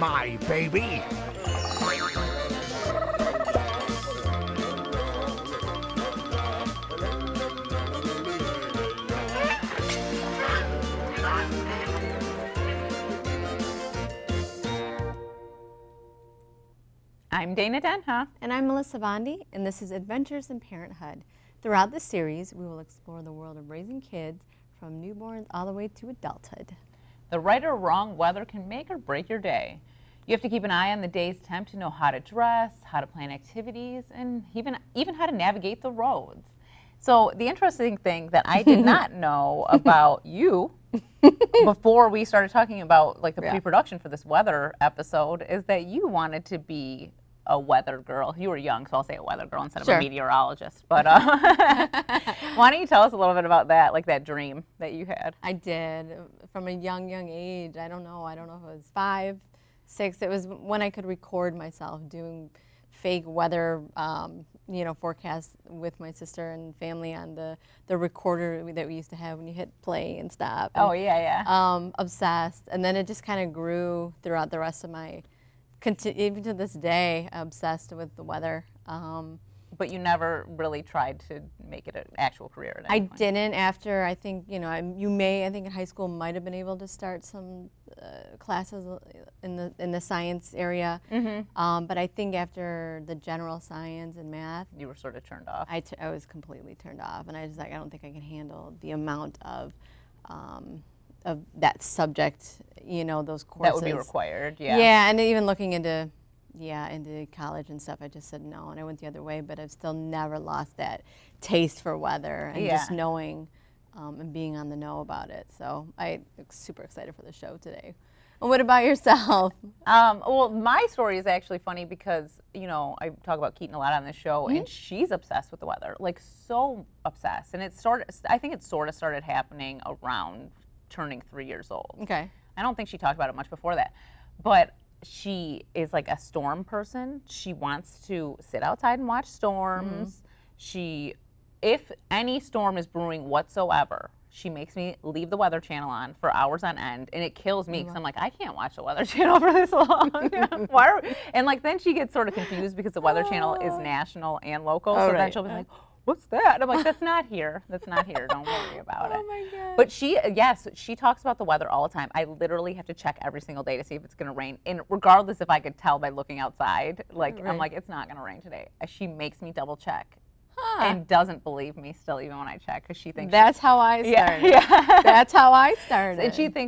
my baby. I'm Dana Denha. And I'm Melissa Bondi, and this is Adventures in Parenthood. Throughout this series, we will explore the world of raising kids from newborns all the way to adulthood. The right or wrong weather can make or break your day. You have to keep an eye on the day's temp to know how to dress, how to plan activities, and even how to navigate the roads. So the interesting thing that I did not know about you before we started talking about like the pre-production for this weather episode is that you wanted to be a weather girl. You were young, so I'll say a weather girl instead of a meteorologist. But why don't you tell us a little bit about that, like that dream that you had? I did from a young age. I don't know if it was 5, 6. It was when I could record myself doing fake weather, forecasts with my sister and family on the recorder that we used to have when you hit play and stop. Oh yeah. Obsessed, and then it just kind of grew throughout the rest of my. Even to this day, obsessed with the weather. But you never really tried to make it an actual career at any point. Didn't after, I think, I think in high school might have been able to start some classes in the science area. Mm-hmm. But I think after the general science and math. You were sort of turned off. I was completely turned off. And I was like, I don't think I can handle the amount of that subject, those courses. That would be required, yeah. Yeah, and even looking into college and stuff, I just said no, and I went the other way, but I've still never lost that taste for weather and just knowing and being on the know about it. So I'm super excited for the show today. And what about yourself? Well, my story is actually funny because, I talk about Keaton a lot on this show, and she's obsessed with the weather, like so obsessed. And I think it sort of started happening around turning 3 years old. Okay. I don't think she talked about it much before that, but she is like a storm person. She wants to sit outside and watch storms. If any storm is brewing whatsoever, she makes me leave the Weather Channel on for hours on end, and it kills me because I'm like, I can't watch the Weather Channel for this long. And then she gets sort of confused because the Weather Channel is national and local, then she'll be like, what's that? And I'm like, that's not here. That's not here. Don't worry about it. Oh my God. But she talks about the weather all the time. I literally have to check every single day to see if it's going to rain. And regardless if I could tell by looking outside, I'm like, it's not going to rain today. She makes me double check. And doesn't believe me still even when I check because she thinks that's how I started. Yeah. That's how I started.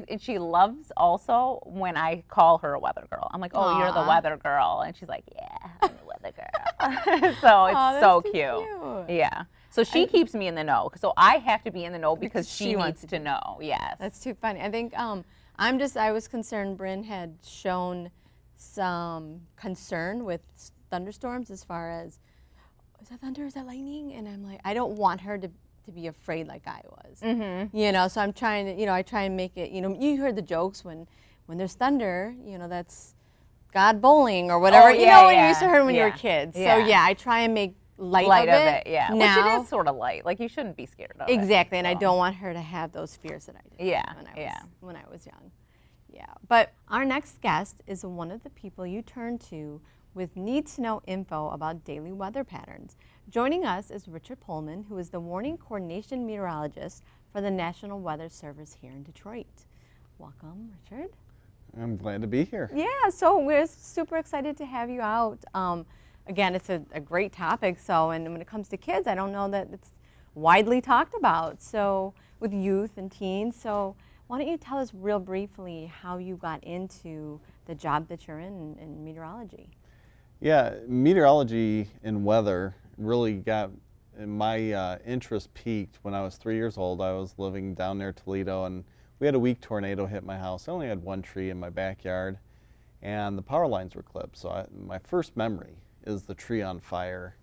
And she loves also when I call her a weather girl. I'm like, oh, you're the weather girl, and she's like, yeah, I'm the weather girl. So it's so cute. Yeah. So she keeps me in the know. So I have to be in the know because she needs to know. Yes. That's too funny. I think I was concerned Bryn had shown some concern with thunderstorms as far as, is that thunder, is that lightning? And I'm like, I don't want her to be afraid like I was. Mm-hmm. So I'm trying to, I try and make it, you heard the jokes when there's thunder, that's God bowling or whatever, when you used to hear when you were kids. Yeah. So I try and make light of it. Yeah. Now, which it is sort of light. Like you shouldn't be scared of it. Exactly, and I don't want her to have those fears that I did when I was young. Yeah, but our next guest is one of the people you turn to with need-to-know info about daily weather patterns. Joining us is Richard Pollman, who is the Warning Coordination Meteorologist for the National Weather Service here in Detroit. Welcome, Richard. I'm glad to be here. Yeah, so we're super excited to have you out. Again, it's a great topic, and when it comes to kids, I don't know that it's widely talked about, so with youth and teens. So why don't you tell us real briefly how you got into the job that you're in meteorology? Yeah, meteorology and weather really got my interest peaked when I was 3 years old. I was living down near Toledo, and we had a weak tornado hit my house. I only had one tree in my backyard, and the power lines were clipped. So my first memory is the tree on fire.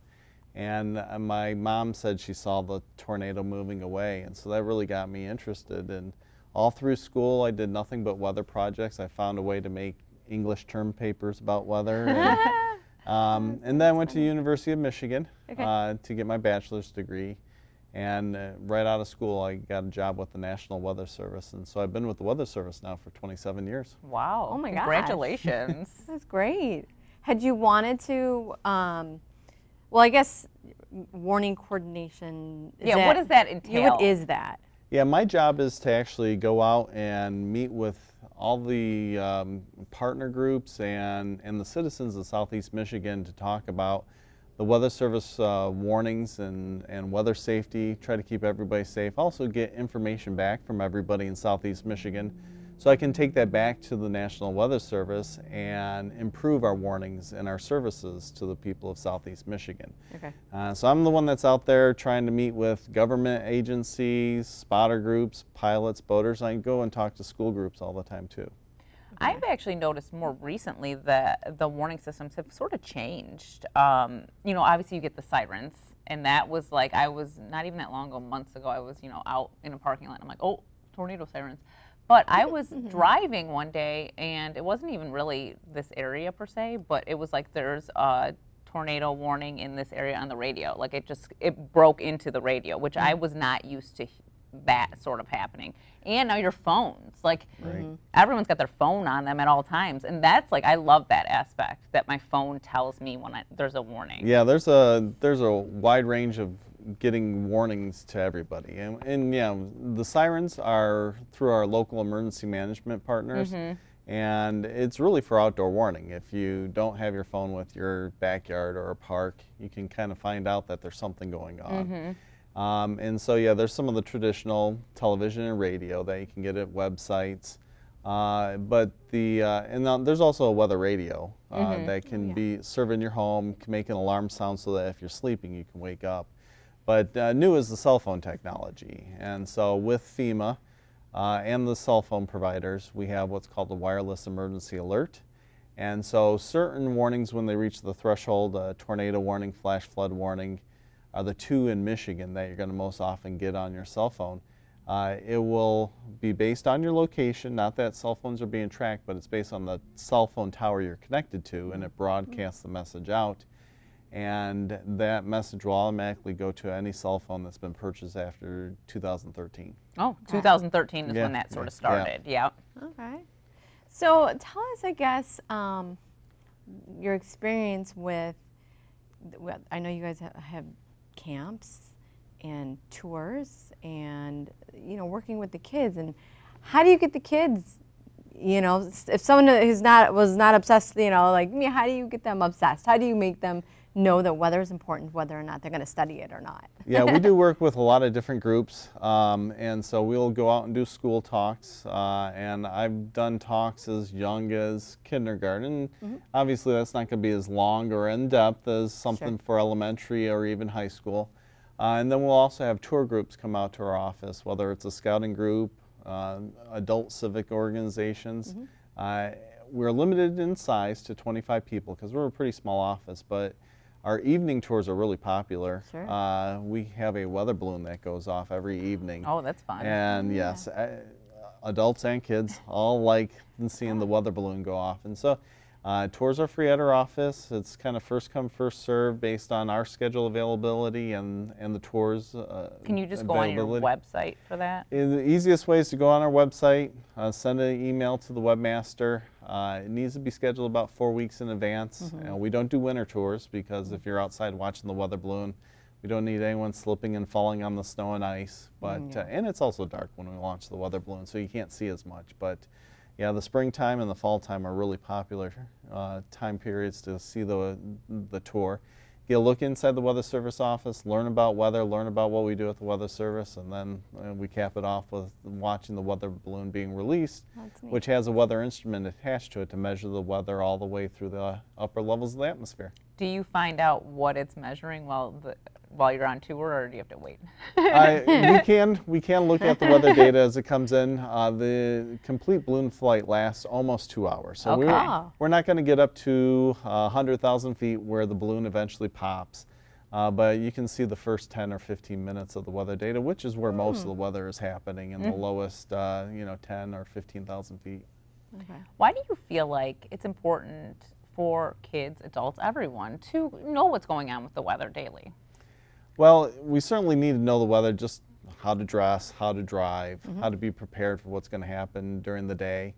And my mom said she saw the tornado moving away, and so that really got me interested. And all through school, I did nothing but weather projects. I found a way to make English term papers about weather. And then I went to the University of Michigan to get my bachelor's degree. And right out of school, I got a job with the National Weather Service. And so I've been with the Weather Service now for 27 years. Wow. Oh my gosh. Congratulations. That's great. Had you wanted to, well, I guess warning coordination. Yeah, what does that entail? What is that? Yeah, my job is to actually go out and meet with all the partner groups and the citizens of Southeast Michigan to talk about the Weather Service warnings and weather safety, try to keep everybody safe. Also get information back from everybody in Southeast Michigan so I can take that back to the National Weather Service and improve our warnings and our services to the people of Southeast Michigan. Okay. So I'm the one that's out there trying to meet with government agencies, spotter groups, pilots, boaters. I go and talk to school groups all the time too. I've actually noticed more recently that the warning systems have sort of changed. You know, obviously you get the sirens, and that was like, I was not even that long ago, months ago, I was, you know, out in a parking lot, and I'm like, oh, tornado sirens. But I was driving one day, and it wasn't even really this area per se, but it was like there's a tornado warning in this area on the radio. Like it broke into the radio, which I was not used to that sort of happening. And now your phones, like everyone's got their phone on them at all times, and that's like, I love that aspect that my phone tells me when there's a warning. Yeah, there's a wide range of getting warnings to everybody, and yeah, the sirens are through our local emergency management partners, and it's really for outdoor warning. If you don't have your phone with your backyard or a park, you can kind of find out that there's something going on. And so, yeah, there's some of the traditional television and radio that you can get at websites. But and there's also a weather radio that can be served in your home, can make an alarm sound so that if you're sleeping, you can wake up. But new is the cell phone technology. And so with FEMA and the cell phone providers, we have what's called the wireless emergency alert. And so certain warnings when they reach the threshold, tornado warning, flash flood warning, are the two in Michigan that you're going to most often get on your cell phone. It will be based on your location, not that cell phones are being tracked, but it's based on the cell phone tower you're connected to, and it broadcasts the message out. And that message will automatically go to any cell phone that's been purchased after 2013. Oh, 2013 is when that sort of started, yeah. Okay. So tell us, I guess, your experience with, I know you guys have camps and tours and, you know, working with the kids, and how do you get the kids, you know, if someone who's was not obsessed, you know, like me, how do you get them obsessed? How do you make them know that weather is important, whether or not they're going to study it or not? Yeah, we do work with a lot of different groups, and so we'll go out and do school talks, and I've done talks as young as kindergarten. Obviously that's not going to be as long or in-depth as something for elementary or even high school. And then we'll also have tour groups come out to our office, whether it's a scouting group, adult civic organizations. We're limited in size to 25 people because we're a pretty small office, but our evening tours are really popular. We have a weather balloon that goes off every evening. Oh, that's fun. And yes, adults and kids all like seeing the weather balloon go off. And so tours are free at our office. It's kind of first come, first serve based on our schedule availability and the tours Can you just go on your website for that? The easiest way is to go on our website, send an email to the webmaster. It needs to be scheduled about 4 weeks in advance. We don't do winter tours because if you're outside watching the weather balloon, we don't need anyone slipping and falling on the snow and ice. But and it's also dark when we launch the weather balloon, so you can't see as much. But yeah, the springtime and the fall time are really popular time periods to see the tour. Get a look inside the Weather Service office, learn about weather, learn about what we do at the Weather Service, and then we cap it off with watching the weather balloon being released, which has a weather instrument attached to it to measure the weather all the way through the upper levels of the atmosphere. Do you find out what it's measuring while you're on tour, or do you have to wait? We can look at the weather data as it comes in. The complete balloon flight lasts almost 2 hours. So we're not going to get up to 100,000 feet where the balloon eventually pops. But you can see the first 10 or 15 minutes of the weather data, which is where most of the weather is happening in the lowest 10 or 15,000 feet. Why do you feel like it's important for kids, adults, everyone to know what's going on with the weather daily? Well, we certainly need to know the weather, just how to dress, how to drive, how to be prepared for what's going to happen during the day.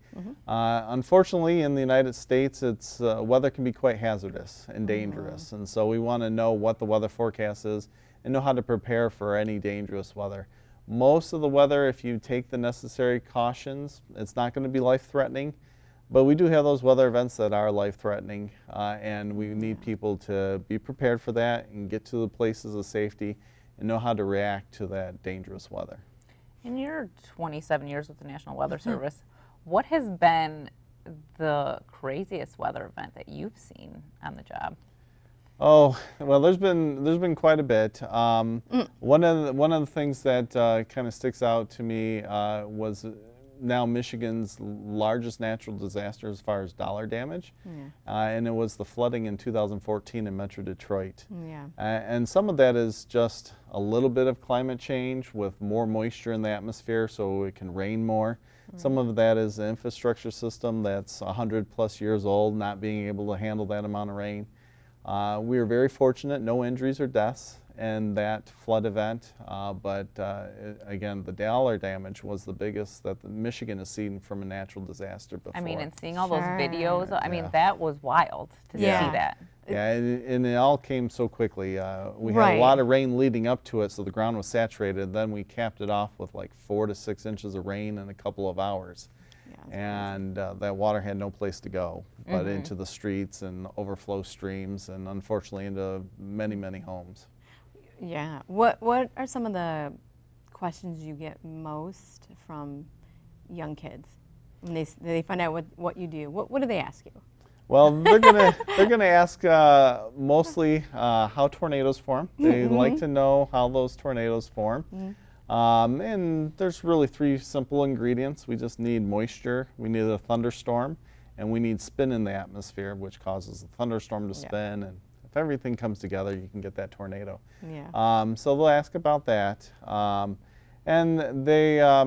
Unfortunately, in the United States, weather can be quite hazardous and dangerous, and so we want to know what the weather forecast is and know how to prepare for any dangerous weather. Most of the weather, if you take the necessary cautions, it's not going to be life-threatening, but we do have those weather events that are life-threatening, and we need people to be prepared for that and get to the places of safety and know how to react to that dangerous weather. In your 27 years with the National Weather Service, what has been the craziest weather event that you've seen on the job? Oh, well, there's been quite a bit. One of the things that kind of sticks out to me was now Michigan's largest natural disaster as far as dollar damage, and it was the flooding in 2014 in Metro Detroit. And some of that is just a little bit of climate change with more moisture in the atmosphere, so it can rain more. Some of that is the infrastructure system that's 100+ years old, not being able to handle that amount of rain. We were very fortunate, no injuries or deaths in that flood event, but again, the dollar damage was the biggest that Michigan has seen from a natural disaster before. I mean, and seeing all those videos, I mean, that was wild to see that. Yeah, and it all came so quickly. We had a lot of rain leading up to it, so the ground was saturated. Then we capped it off with like 4 to 6 inches of rain in a couple of hours. And that water had no place to go but into the streets and overflow streams, and unfortunately into many, many homes. Yeah. What are some of the questions you get most from young kids when they find out what you do? What do they ask you? Well, they're gonna ask mostly how tornadoes form. They like to know how those tornadoes form. And there's really 3 simple ingredients. We just need moisture, we need a thunderstorm, and we need spin in the atmosphere, which causes the thunderstorm to spin. And if everything comes together, you can get that tornado. So they'll ask about that. And they, a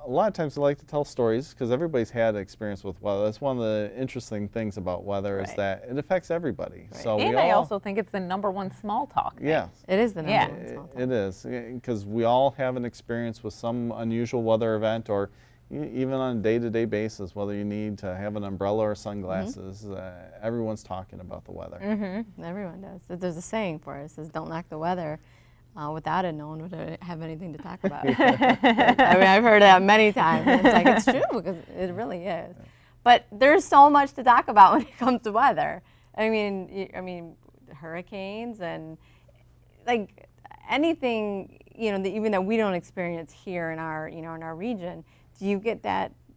lot of times they like to tell stories because everybody's had experience with weather. That's one of the interesting things about weather is that it affects everybody. So and I also think it's the #1 small talk thing. Yes. It is the #1 small talk. It is, because we all have an experience with some unusual weather event, or even on a day-to-day basis, whether you need to have an umbrella or sunglasses, everyone's talking about the weather. Everyone does. There's a saying for it. It says, "Don't knock the weather." Without it, no one would have anything to talk about. I mean, I've heard that many times. And it's like, it's true, because it really is. But there's so much to talk about when it comes to weather. I mean, hurricanes and like anything, even that we don't experience here in our, in our region. Do you get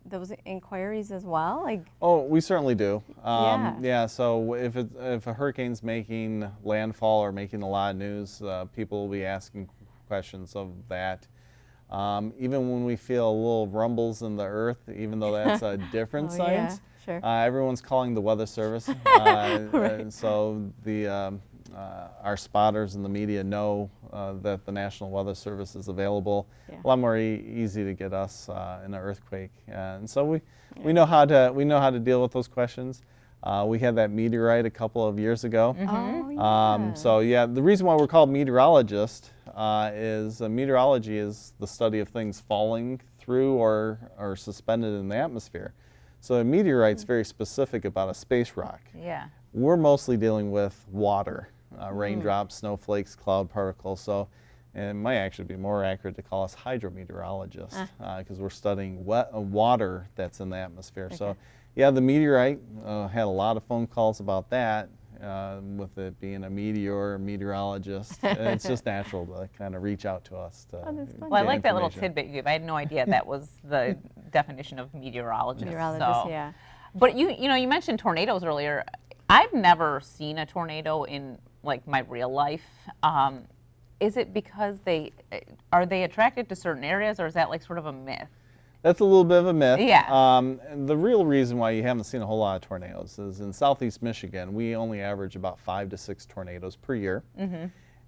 those inquiries as well? Like, oh, we certainly do. Yeah. So if a hurricane's making landfall or making a lot of news, people will be asking questions of that. Even when we feel little rumbles in the earth, even though that's a different science, everyone's calling the Weather Service. So our spotters in the media know that the National Weather Service is available. A lot more easy to get us in an earthquake, and so we know how to deal with those questions. We had that meteorite a couple of years ago. So yeah, the reason why we're called meteorologists is meteorology is the study of things falling through or suspended in the atmosphere. So a meteorite's very specific about a space rock. We're mostly dealing with water. Raindrops, snowflakes, cloud particles. So it might actually be more accurate to call us hydrometeorologists because we're studying water that's in the atmosphere. So yeah, the meteorite had a lot of phone calls about that with it being a meteorologist. It's just natural to kind of reach out to us. Well, I like that little tidbit you gave. I had no idea that was the definition of meteorologist. Yeah. But you mentioned tornadoes earlier. I've never seen a tornado in like my real life. Is it because are they attracted to certain areas, or is that like sort of a myth? That's a little bit of a myth. And the real reason why you haven't seen a whole lot of tornadoes is in southeast Michigan, we only average about 5 to 6 tornadoes per year.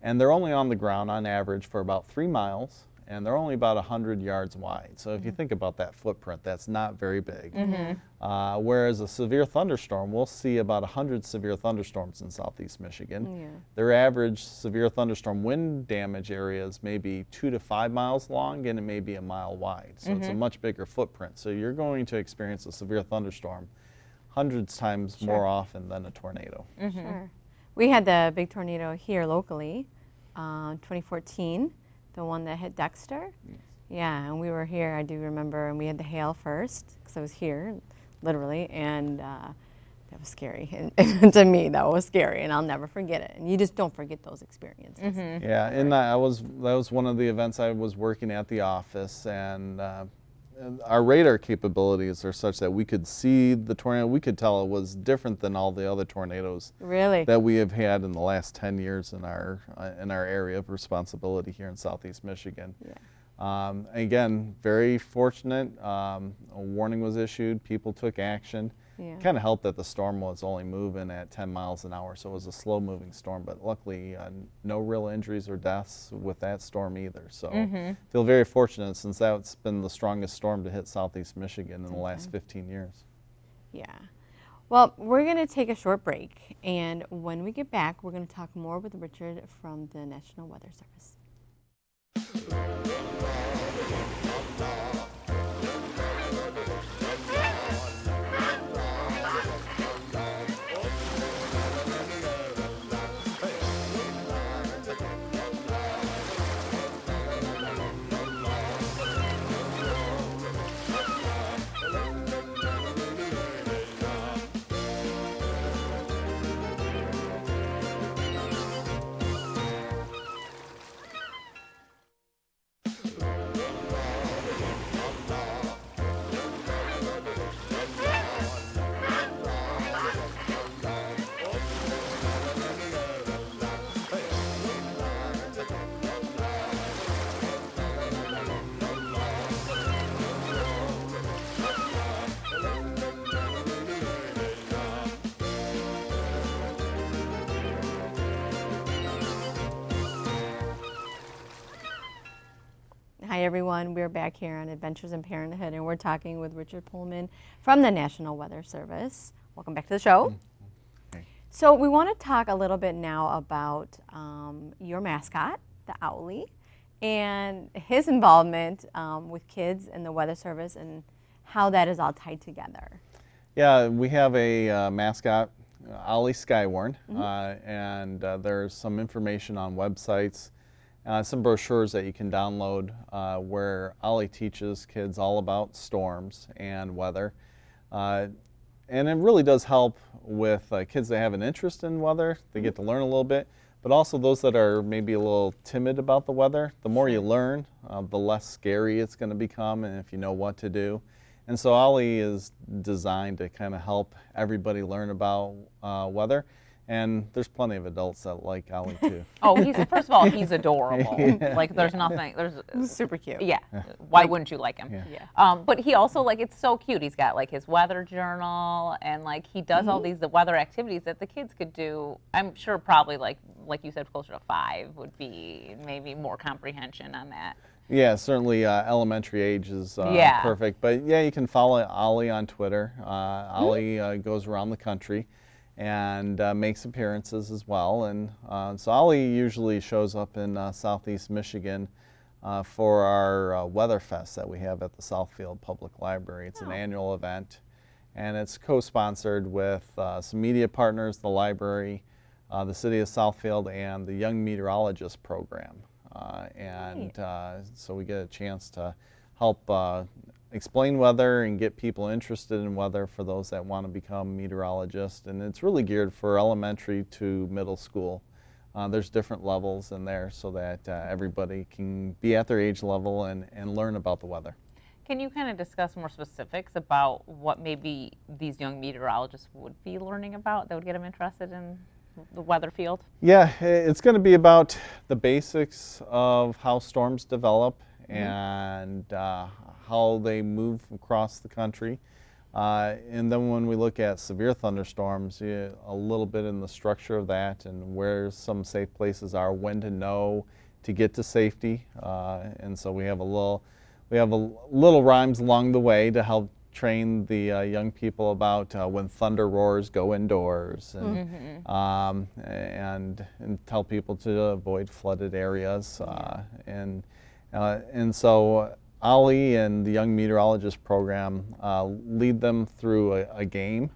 And they're only on the ground on average for about 3 miles, and they're only about 100 yards wide. So if you think about that footprint, that's not very big. Whereas a severe thunderstorm, we'll see about 100 severe thunderstorms in southeast Michigan. Yeah. Their average severe thunderstorm wind damage areas may be 2 to 5 miles long, and it may be a mile wide. So it's a much bigger footprint. So you're going to experience a severe thunderstorm hundreds times more often than a tornado. Sure. We had the big tornado here locally, 2014, the one that hit Dexter. Yeah, and we were here, I do remember, and we had the hail first, because I was here, literally, and that was scary. And to me, that was scary, and I'll never forget it. And you just don't forget those experiences. Yeah, and that was one of the events I was working at the office, and our radar capabilities are such that we could see the tornado. We could tell it was different than all the other tornadoes Really? that we have had in the last 10 years in our area of responsibility here in southeast Michigan. Yeah. Again, very fortunate. A warning was issued. People took action. Yeah. Kind of helped that the storm was only moving at 10 miles an hour, so it was a slow-moving storm. But luckily, no real injuries or deaths with that storm either. So feel very fortunate since that's been the strongest storm to hit southeast Michigan in the last 15 years. Yeah. Well, we're going to take a short break, and when we get back, we're going to talk more with Richard from the National Weather Service. Hi everyone, we're back here on Adventures in Parenthood, and we're talking with Richard Pollman from the National Weather Service. Welcome back to the show. So we want to talk a little bit now about your mascot, the Ollie, and his involvement with kids and the Weather Service and how that is all tied together. Yeah, we have a mascot, Ollie Skywarn, and there's some information on websites, some brochures that you can download where Ollie teaches kids all about storms and weather. And it really does help with kids that have an interest in weather. They get to learn a little bit, but also those that are maybe a little timid about the weather. The more you learn, the less scary it's going to become, and if you know what to do. And so Ollie is designed to kind of help everybody learn about weather. And there's plenty of adults that like Ollie too. Oh, first of all, he's adorable. Like there's nothing, Super cute. yeah. Why wouldn't you like him? Yeah. But he also, like, it's so cute. He's got like his weather journal, and like he does all the weather activities that the kids could do. I'm sure probably like you said, closer to 5 would be maybe more comprehension on that. Yeah, certainly elementary age is perfect. But yeah, you can follow Ollie on Twitter. Ollie goes around the country and makes appearances as well. And so Ollie usually shows up in southeast Michigan for our Weather Fest that we have at the Southfield Public Library. It's an annual event, and it's co-sponsored with some media partners, the library, the city of Southfield, and the Young Meteorologist program. So we get a chance to help explain weather and get people interested in weather for those that want to become meteorologists. And it's really geared for elementary to middle school. There's different levels in there so that everybody can be at their age level and learn about the weather. Can you kind of discuss more specifics about what maybe these young meteorologists would be learning about that would get them interested in the weather field? Yeah, it's going to be about the basics of how storms develop and how they move across the country. And then when we look at severe thunderstorms, a little bit in the structure of that and where some safe places are, when to know to get to safety, and so we have a little rhymes along the way to help train the young people about when thunder roars, go indoors, and tell people to avoid flooded areas, and so Ollie and the Young Meteorologist program lead them through a game,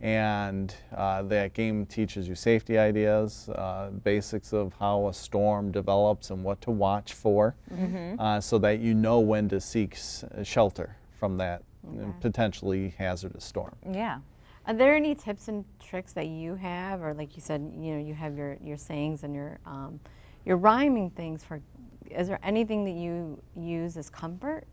and that game teaches you safety ideas, basics of how a storm develops and what to watch for, so that you know when to seek shelter from that potentially hazardous storm. Yeah. Are there any tips and tricks that you have, or like you said, you have your sayings and your rhyming things for? Is there anything that you use as comfort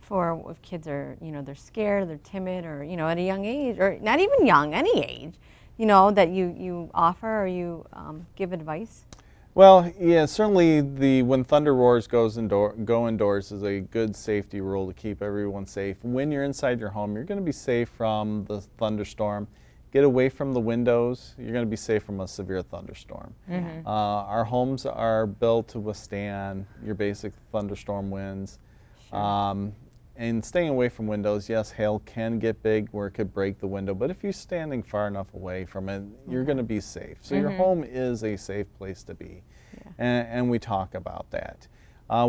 for if kids are, they're scared, they're timid, or at a young age, or not even young, any age, that you offer or you give advice? Well, yeah, certainly the when thunder roars, go indoors is a good safety rule to keep everyone safe. When you're inside your home, you're going to be safe from the thunderstorm. Get away from the windows. You're going to be safe from a severe thunderstorm. Our homes are built to withstand your basic thunderstorm winds. And staying away from windows, yes, hail can get big where it could break the window, but if you're standing far enough away from it, you're going to be safe. So your home is a safe place to be, and we talk about that.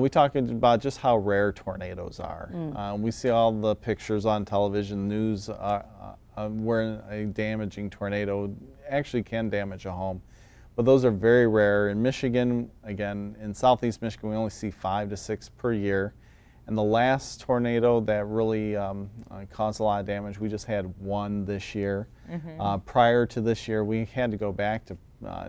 We talk about just how rare tornadoes are. We see all the pictures on television news where a damaging tornado actually can damage a home, but those are very rare. In Michigan, again, in southeast Michigan, we only see 5 to 6 per year. And the last tornado that really caused a lot of damage, we just had one this year. Prior to this year, we had to go back to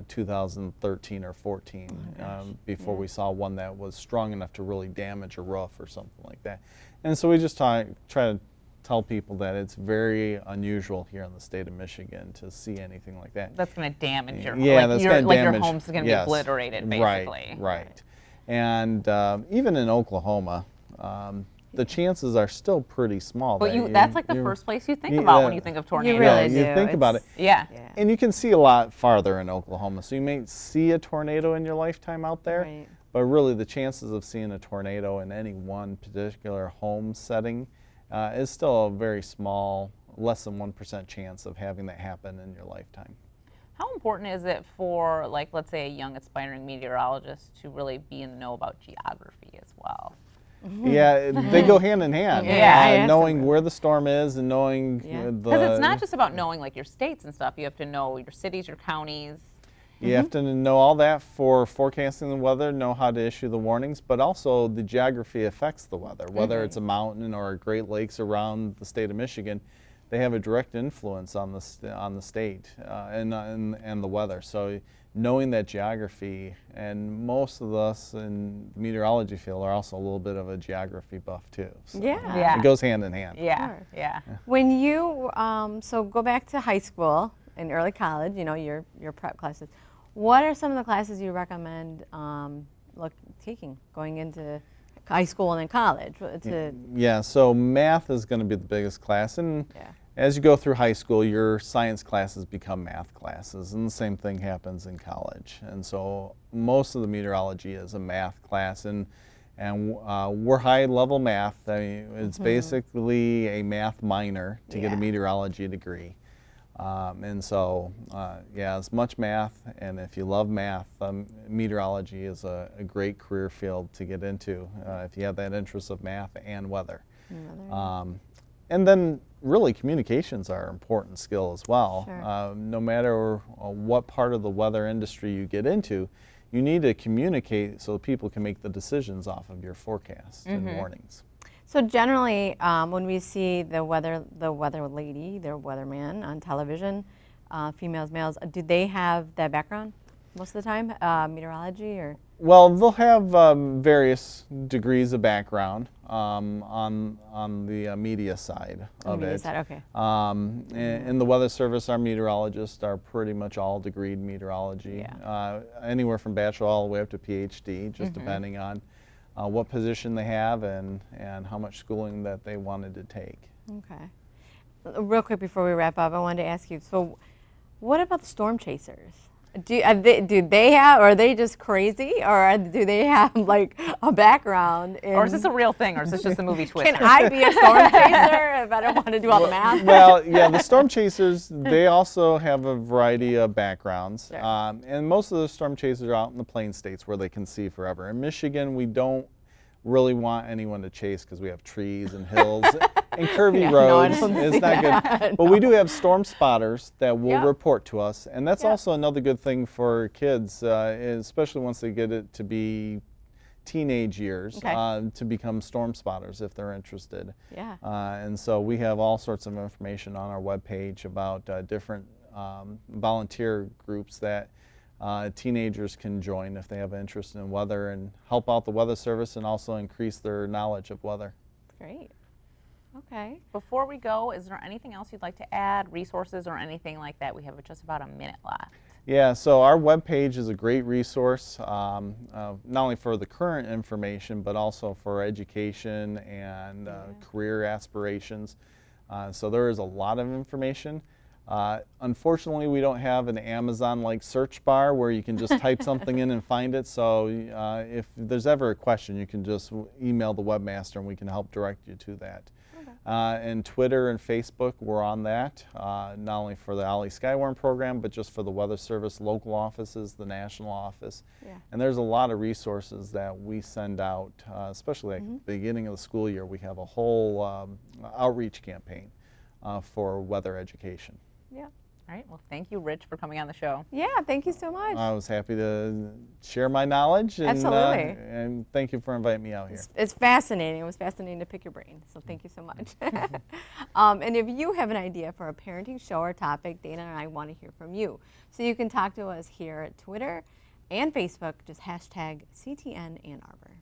2013 or 14 before we saw one that was strong enough to really damage a roof or something like that. And so we just try to tell people that it's very unusual here in the state of Michigan to see anything like that. That's going to damage your home. Yeah, that's going to damage. Your home's going to be obliterated, basically. Right. And even in Oklahoma, the chances are still pretty small. But that's like the first place you think about when you think of tornadoes. You really do. You think about it. Yeah. And you can see a lot farther in Oklahoma. So you may see a tornado in your lifetime out there, but really the chances of seeing a tornado in any one particular home setting is still a very small, less than 1% chance of having that happen in your lifetime. How important is it for, like, let's say a young aspiring meteorologist to really be in the know about geography as well? Yeah, they go hand in hand. Knowing where the storm is and knowing because it's not just about knowing like your states and stuff. You have to know your cities, your counties. You have to know all that for forecasting the weather, know how to issue the warnings, but also the geography affects the weather. Whether it's a mountain or Great Lakes around the state of Michigan, they have a direct influence on the state and the weather. So knowing that geography, and most of us in the meteorology field are also a little bit of a geography buff too. So it goes hand in hand. When you so go back to high school and early college, your prep classes. What are some of the classes you recommend taking going into high school and then college? So math is going to be the biggest class, and as you go through high school, your science classes become math classes, and the same thing happens in college. And so most of the meteorology is a math class, and we're high-level math. I mean, it's basically a math minor to get a meteorology degree. And so, as much math, and if you love math, meteorology is a great career field to get into if you have that interest of math and weather. And then really communications are an important skill as well. No matter what part of the weather industry you get into, you need to communicate so people can make the decisions off of your forecasts and warnings. So generally, when we see the weather lady, the weatherman on television, females, males, do they have that background most of the time, meteorology or? Well, they'll have various degrees of background on the media side of it. In the Weather Service, our meteorologists are pretty much all degreed meteorology, anywhere from bachelor all the way up to PhD, just depending on what position they have and how much schooling that they wanted to take. Okay. Real quick before we wrap up, I wanted to ask you, so what about the storm chasers? Do they have, or are they just crazy, or do they have like a background in? Or is this a real thing, or is this just a movie twist? Can I be a storm chaser if I don't want to do all the math? Well, yeah, the storm chasers, they also have a variety of backgrounds. Sure. And most of the storm chasers are out in the plain states where they can see forever. In Michigan, we don't really want anyone to chase because we have trees and hills and curvy Yeah, no, I roads. don't It's see not that, good. But we do have storm spotters that will Yep. report to us. And that's Yep. also another good thing for kids, especially once they get it to be teenage years, Okay. to become storm spotters if they're interested. Yeah. And so we have all sorts of information on our webpage about different volunteer groups that teenagers can join if they have interest in weather and help out the Weather Service and also increase their knowledge of weather. Great. Okay. Before we go, is there anything else you'd like to add, resources or anything like that? We have just about a minute left. Yeah, so our webpage is a great resource, not only for the current information, but also for education and career aspirations. So there is a lot of information. Unfortunately, we don't have an Amazon-like search bar where you can just type something in and find it. So if there's ever a question, you can just email the webmaster and we can help direct you to that. And Twitter and Facebook, we're on that, not only for the Ollie Skywarn program, but just for the Weather Service local offices, the national office. Yeah. And there's a lot of resources that we send out, especially at the beginning of the school year. We have a whole outreach campaign for weather education. Yeah. All right. Well, thank you, Rich, for coming on the show. Yeah. Thank you so much. I was happy to share my knowledge. And, Absolutely. And thank you for inviting me out here. It's fascinating. It was fascinating to pick your brain. So thank you so much. And if you have an idea for a parenting show or topic, Dana and I want to hear from you. So you can talk to us here at Twitter and Facebook. Just hashtag CTN Ann Arbor.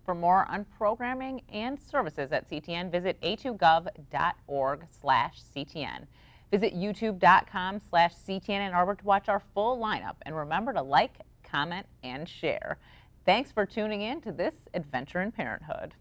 For more on programming and services at CTN, visit a2gov.org/CTN. Visit youtube.com/CTN Ann Arbor to watch our full lineup. And remember to like, comment, and share. Thanks for tuning in to this adventure in parenthood.